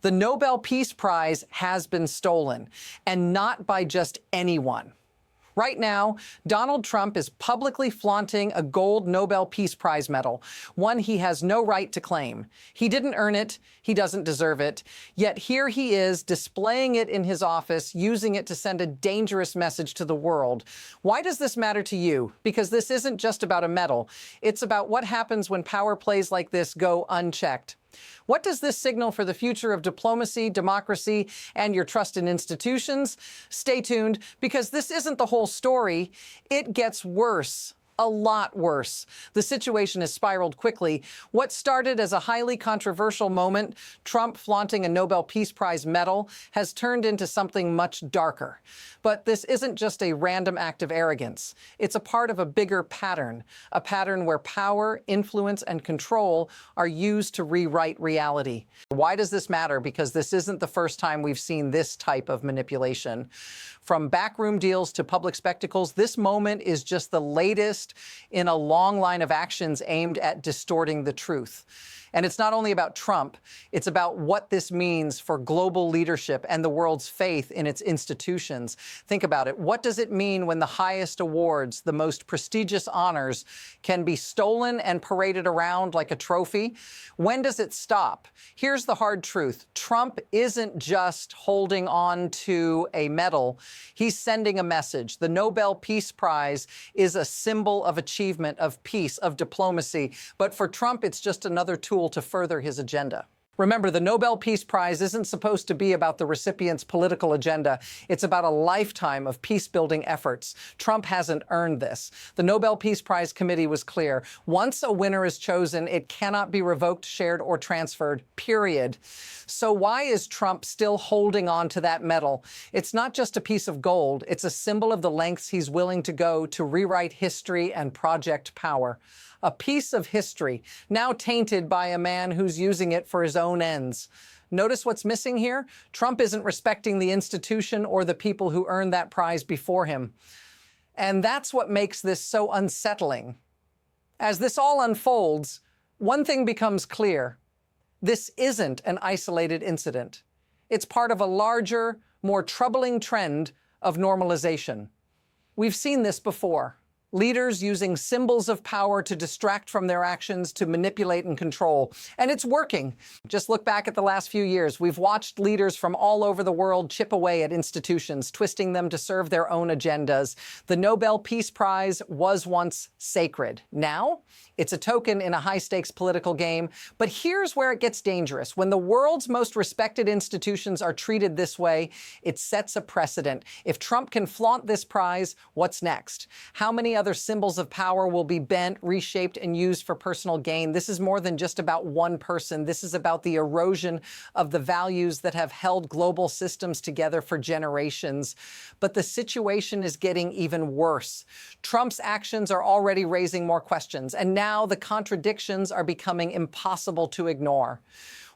The Nobel Peace Prize has been stolen, and not by just anyone. Right now, Donald Trump is publicly flaunting a gold Nobel Peace Prize medal, one he has no right to claim. He didn't earn it, he doesn't deserve it, yet here he is displaying it in his office, using it to send a dangerous message to the world. Why does this matter to you? Because this isn't just about a medal. It's about what happens when power plays like this go unchecked. What does this signal for the future of diplomacy, democracy, and your trust in institutions? Stay tuned, because this isn't the whole story. It gets worse. A lot worse. The situation has spiraled quickly. What started as a highly controversial moment, Trump flaunting a Nobel Peace Prize medal, has turned into something much darker. But this isn't just a random act of arrogance. It's a part of a bigger pattern, a pattern where power, influence, and control are used to rewrite reality. Why does this matter? Because this isn't the first time we've seen this type of manipulation. From backroom deals to public spectacles, this moment is just the latest in a long line of actions aimed at distorting the truth. And it's not only about Trump, it's about what this means for global leadership and the world's faith in its institutions. Think about it. What does it mean when the highest awards, the most prestigious honors, can be stolen and paraded around like a trophy? When does it stop? Here's the hard truth. Trump isn't just holding on to a medal. He's sending a message. The Nobel Peace Prize is a symbol of achievement, of peace, of diplomacy. But for Trump, it's just another tool to further his agenda. Remember, the Nobel Peace Prize isn't supposed to be about the recipient's political agenda. It's about a lifetime of peace-building efforts. Trump hasn't earned this. The Nobel Peace Prize Committee was clear. Once a winner is chosen, it cannot be revoked, shared, or transferred, period. So why is Trump still holding on to that medal? It's not just a piece of gold. It's a symbol of the lengths he's willing to go to rewrite history and project power. A piece of history, now tainted by a man who's using it for his own ends. Notice what's missing here? Trump isn't respecting the institution or the people who earned that prize before him. And that's what makes this so unsettling. As this all unfolds, one thing becomes clear. This isn't an isolated incident. It's part of a larger, more troubling trend of normalization. We've seen this before. Leaders using symbols of power to distract from their actions, to manipulate and control. And it's working. Just look back at the last few years. We've watched leaders from all over the world chip away at institutions, twisting them to serve their own agendas. The Nobel Peace Prize was once sacred. Now, it's a token in a high-stakes political game. But here's where it gets dangerous. When the world's most respected institutions are treated this way, it sets a precedent. If Trump can flaunt this prize, what's next? How many other symbols of power will be bent, reshaped, and used for personal gain? This is more than just about one person. This is about the erosion of the values that have held global systems together for generations. But the situation is getting even worse. Trump's actions are already raising more questions, and now the contradictions are becoming impossible to ignore.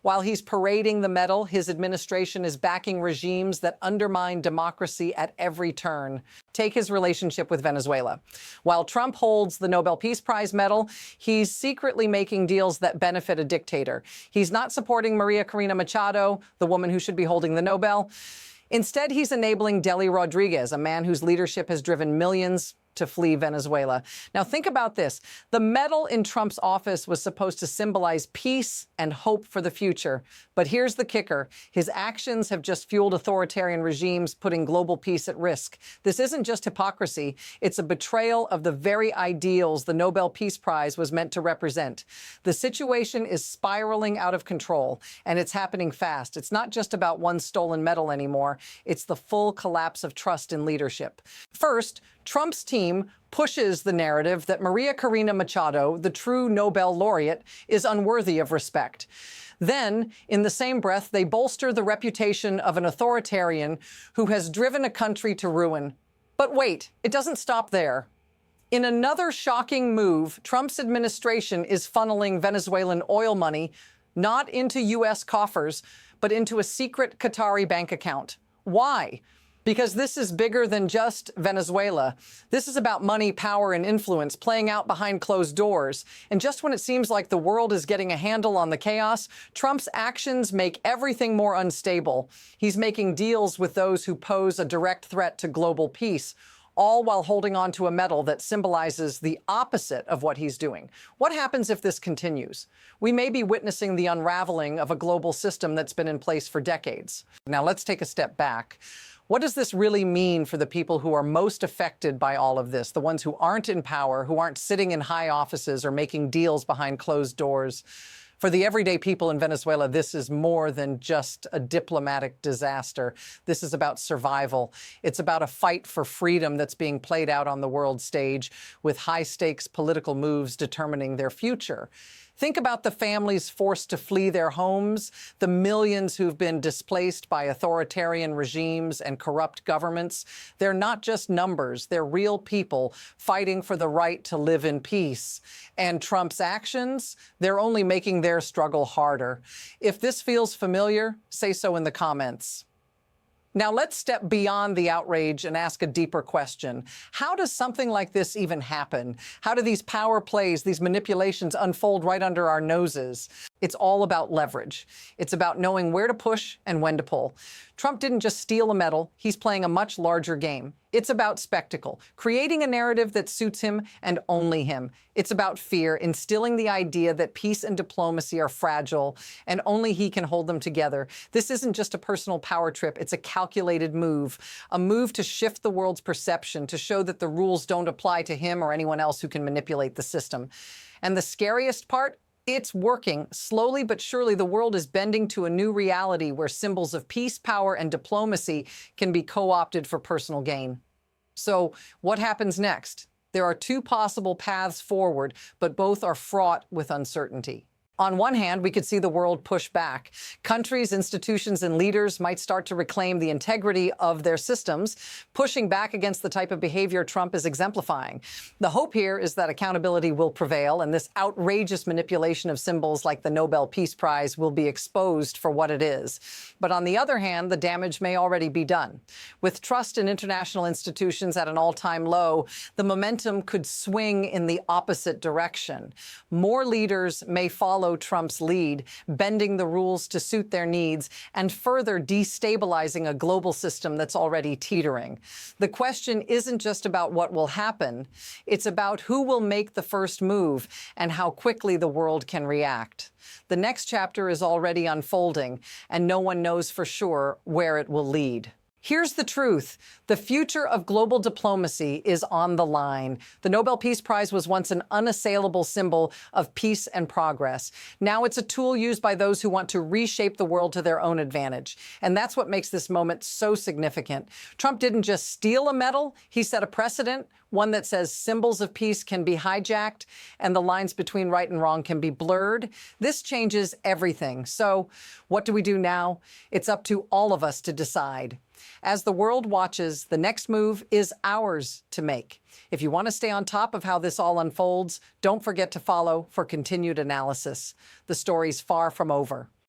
While he's parading the medal, his administration is backing regimes that undermine democracy at every turn. Take his relationship with Venezuela. While Trump holds the Nobel Peace Prize medal, he's secretly making deals that benefit a dictator. He's not supporting Maria Corina Machado, the woman who should be holding the Nobel. Instead, he's enabling Delcy Rodriguez, a man whose leadership has driven millions to flee Venezuela. Now think about this. The medal in Trump's office was supposed to symbolize peace and hope for the future. But here's the kicker. His actions have just fueled authoritarian regimes, putting global peace at risk. This isn't just hypocrisy. It's a betrayal of the very ideals the Nobel Peace Prize was meant to represent. The situation is spiraling out of control, and it's happening fast. It's not just about one stolen medal anymore. It's the full collapse of trust in leadership. First, Trump's team pushes the narrative that Maria Corina Machado, the true Nobel laureate, is unworthy of respect. Then, in the same breath, they bolster the reputation of an authoritarian who has driven a country to ruin. But wait, it doesn't stop there. In another shocking move, Trump's administration is funneling Venezuelan oil money not into U.S. coffers, but into a secret Qatari bank account. Why? Because this is bigger than just Venezuela. This is about money, power, and influence playing out behind closed doors. And just when it seems like the world is getting a handle on the chaos, Trump's actions make everything more unstable. He's making deals with those who pose a direct threat to global peace, all while holding on to a medal that symbolizes the opposite of what he's doing. What happens if this continues? We may be witnessing the unraveling of a global system that's been in place for decades. Now let's take a step back. What does this really mean for the people who are most affected by all of this, the ones who aren't in power, who aren't sitting in high offices or making deals behind closed doors? For the everyday people in Venezuela, this is more than just a diplomatic disaster. This is about survival. It's about a fight for freedom that's being played out on the world stage, with high-stakes political moves determining their future. Think about the families forced to flee their homes, the millions who've been displaced by authoritarian regimes and corrupt governments. They're not just numbers, they're real people fighting for the right to live in peace. And Trump's actions, they're only making their struggle harder. If this feels familiar, say so in the comments. Now let's step beyond the outrage and ask a deeper question. How does something like this even happen? How do these power plays, these manipulations unfold right under our noses? It's all about leverage. It's about knowing where to push and when to pull. Trump didn't just steal a medal, he's playing a much larger game. It's about spectacle, creating a narrative that suits him and only him. It's about fear, instilling the idea that peace and diplomacy are fragile and only he can hold them together. This isn't just a personal power trip, it's a calculated move, a move to shift the world's perception, to show that the rules don't apply to him or anyone else who can manipulate the system. And the scariest part? It's working. Slowly but surely, the world is bending to a new reality where symbols of peace, power, and diplomacy can be co-opted for personal gain. So what happens next? There are two possible paths forward, but both are fraught with uncertainty. On one hand, we could see the world push back. Countries, institutions, and leaders might start to reclaim the integrity of their systems, pushing back against the type of behavior Trump is exemplifying. The hope here is that accountability will prevail, and this outrageous manipulation of symbols like the Nobel Peace Prize will be exposed for what it is. But on the other hand, the damage may already be done. With trust in international institutions at an all-time low, the momentum could swing in the opposite direction. More leaders may follow Trump's lead, bending the rules to suit their needs and further destabilizing a global system that's already teetering. The question isn't just about what will happen, it's about who will make the first move and how quickly the world can react. The next chapter is already unfolding, and no one knows for sure where it will lead. Here's the truth. The future of global diplomacy is on the line. The Nobel Peace Prize was once an unassailable symbol of peace and progress. Now it's a tool used by those who want to reshape the world to their own advantage. And that's what makes this moment so significant. Trump didn't just steal a medal, he set a precedent, one that says symbols of peace can be hijacked and the lines between right and wrong can be blurred. This changes everything. So what do we do now? It's up to all of us to decide. As the world watches, the next move is ours to make. If you want to stay on top of how this all unfolds, don't forget to follow for continued analysis. The story's far from over.